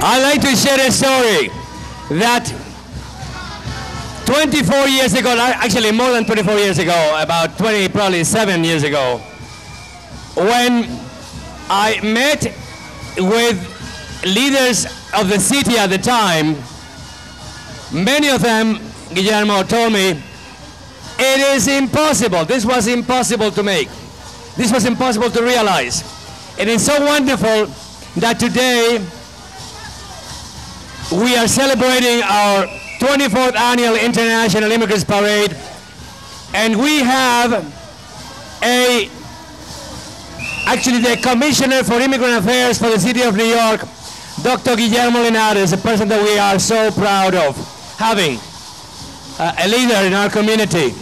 I'd like to share a story that 24 years ago, actually more than 24 years ago, about 20, probably 7 years ago, when I met with leaders of the city at the time, many of them, Guillermo told me, it is impossible. This was impossible to make. This was impossible to realize. It is so wonderful that today we are celebrating our 24th annual International Immigrants Parade, and we have actually the Commissioner for Immigrant Affairs for the City of New York, Dr. Guillermo Linares, a person that we are so proud of having, a leader in our community.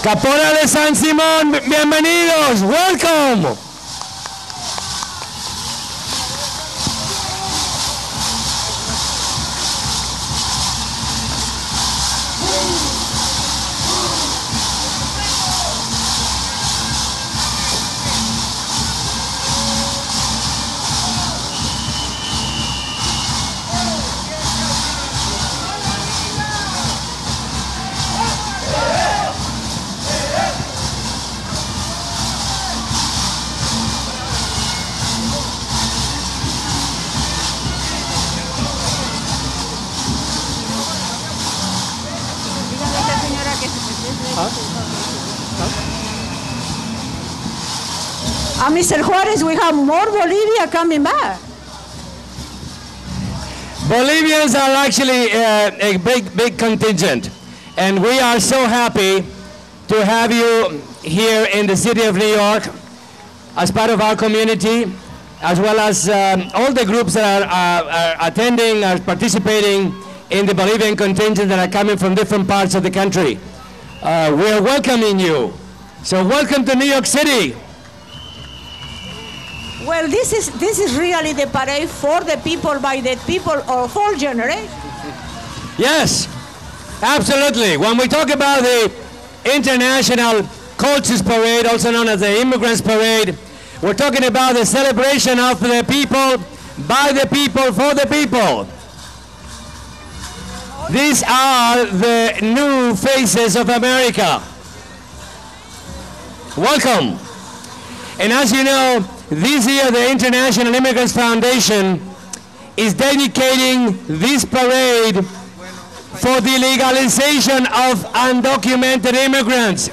Caporal de San Simón, bienvenidos, welcome. Mr. Juarez, we have more Bolivia coming back. Bolivians are actually a big contingent, and we are so happy to have you here in the city of New York as part of our community, as well as all the groups that are attending, are participating in the Bolivian contingent that are coming from different parts of the country. We are welcoming you. So welcome to New York City. Well, this is really the parade for the people, by the people of all generations. Yes, absolutely. When we talk about the International Cultures Parade, also known as the Immigrants Parade, we're talking about the celebration of the people, by the people, for the people. These are the new faces of America. Welcome. And as you know, this year the International Immigrants Foundation is dedicating this parade for the legalization of undocumented immigrants.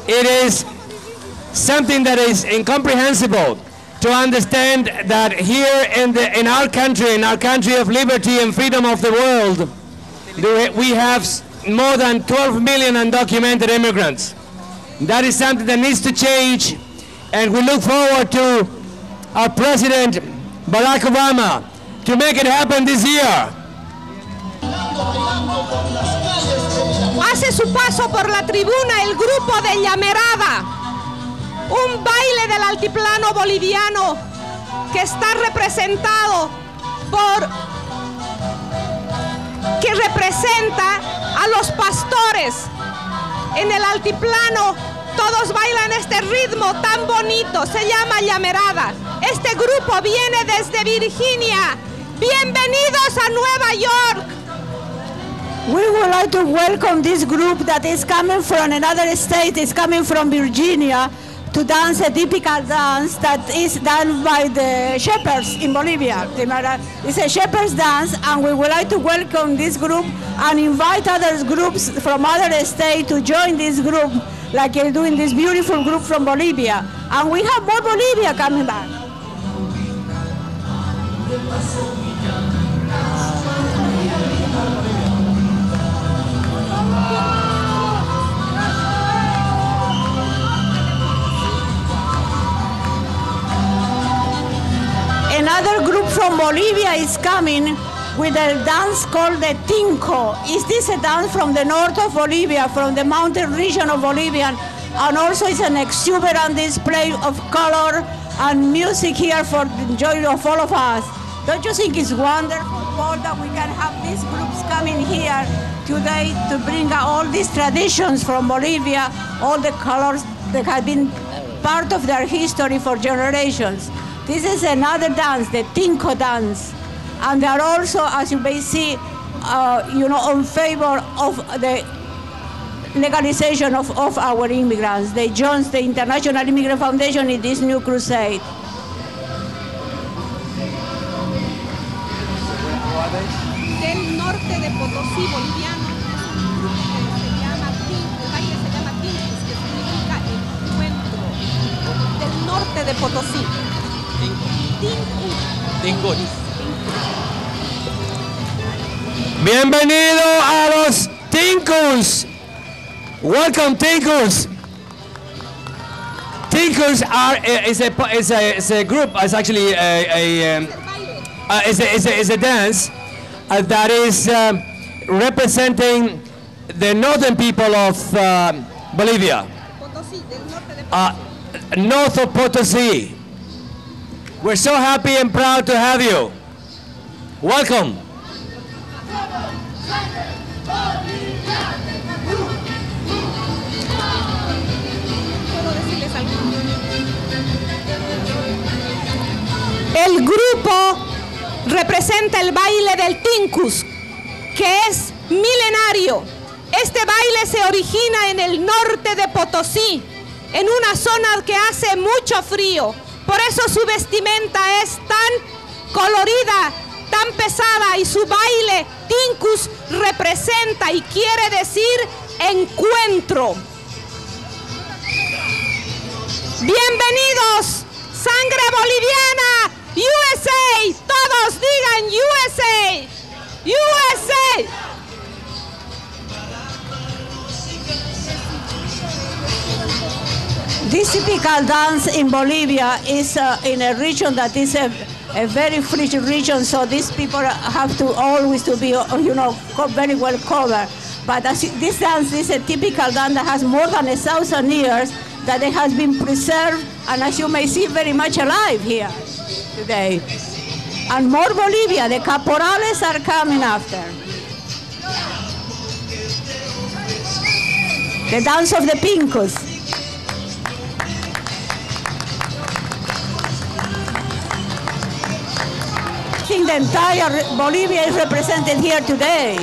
It is something that is incomprehensible to understand that here in our country of liberty and freedom of the world, we have more than 12 million undocumented immigrants. That is something that needs to change, and we look forward to our President, Barack Obama, to make it happen this year. Hace su paso por la tribuna el grupo de Llamerada, un baile del altiplano boliviano que está representado que representa a los pastores en el altiplano. Todos bailan este ritmo tan bonito, se llama Llamerada. Este grupo viene desde Virginia. Bienvenidos a Nueva York. We would like to welcome this group that is coming from another state, is coming from Virginia, to dance a typical dance that is done by the shepherds in Bolivia. It's a shepherd's dance, and we would like to welcome this group and invite other groups from other states to join this group, like you're doing this beautiful group from Bolivia. And we have more Bolivia coming back. Another group from Bolivia is coming with a dance called the Tinko. Is this a dance from the north of Bolivia, from the mountain region of Bolivia? And also it's an exuberant display of color and music here for the joy of all of us. Don't you think it's wonderful, Paul, that we can have these groups coming here today to bring out all these traditions from Bolivia, all the colors that have been part of their history for generations. This is another dance, the Tinko dance. And they are also, as you may see, in favor of the legalization of our immigrants. They joined the International Immigrant Foundation in this new crusade. Del norte de Potosí, boliviano, se llama Tinkus, el baile se llama Tinkus, que significa encuentro. Del norte de Potosí. Tinkus. Bienvenido a los Tinkus. Welcome, Tinkus. Tinkus is a group. It's actually is a dance that is representing the northern people of Bolivia, north of Potosí. We're so happy and proud to have you. Welcome. El grupo representa el baile del Tinkus, que es milenario. Este baile se origina en el norte de Potosí, en una zona que hace mucho frío. Por eso su vestimenta es tan colorida, tan pesada, y su baile Tinkus representa y quiere decir encuentro. Bienvenidos, sangre boliviana, USA, todos digan USA, USA. This typical dance in Bolivia is in a region that is a very free region, so these people have to always to be, very well covered. But this dance is a typical dance that has more than 1,000 years, that it has been preserved, and as you may see, very much alive here today. And more Bolivia, the caporales are coming after. The dance of the Pincus. I think the entire Bolivia is represented here today.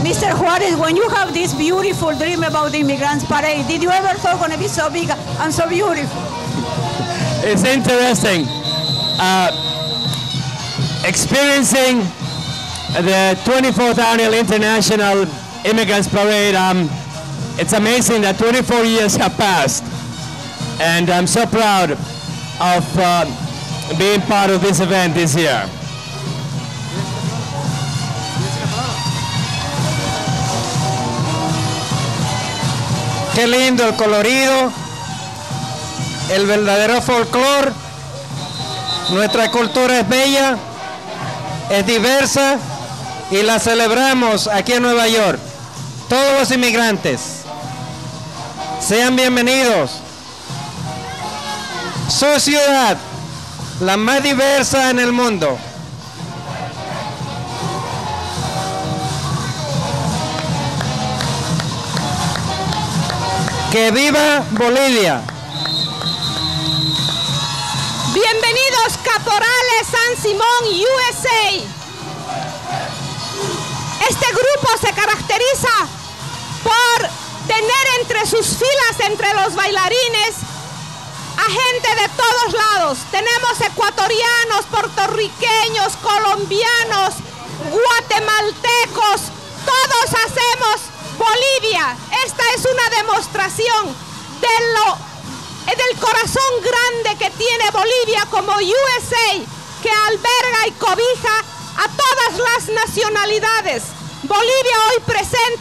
Mr. Juarez, when you have this beautiful dream about the Immigrants Parade, did you ever thought going to be so big and so beautiful? It's interesting. Experiencing the 24th Annual International Immigrants Parade, it's amazing that 24 years have passed. And I'm so proud of being part of this event this year. Qué lindo el colorido, el verdadero folclore. Nuestra cultura es bella, es diversa y la celebramos aquí en Nueva York. Todos los inmigrantes, sean bienvenidos. Su ciudad, la más diversa en el mundo. ¡Que viva Bolivia! Bienvenidos, caporales San Simón, USA. Este grupo se caracteriza por tener entre sus filas, entre los bailarines, a gente de todos lados. Tenemos ecuatorianos, puertorriqueños, colombianos, guatemaltecos. Todos hacemos Bolivia. Esta es una demostración del corazón grande que tiene Bolivia como USA, que alberga y cobija a toda todas las nacionalidades. Bolivia hoy presenta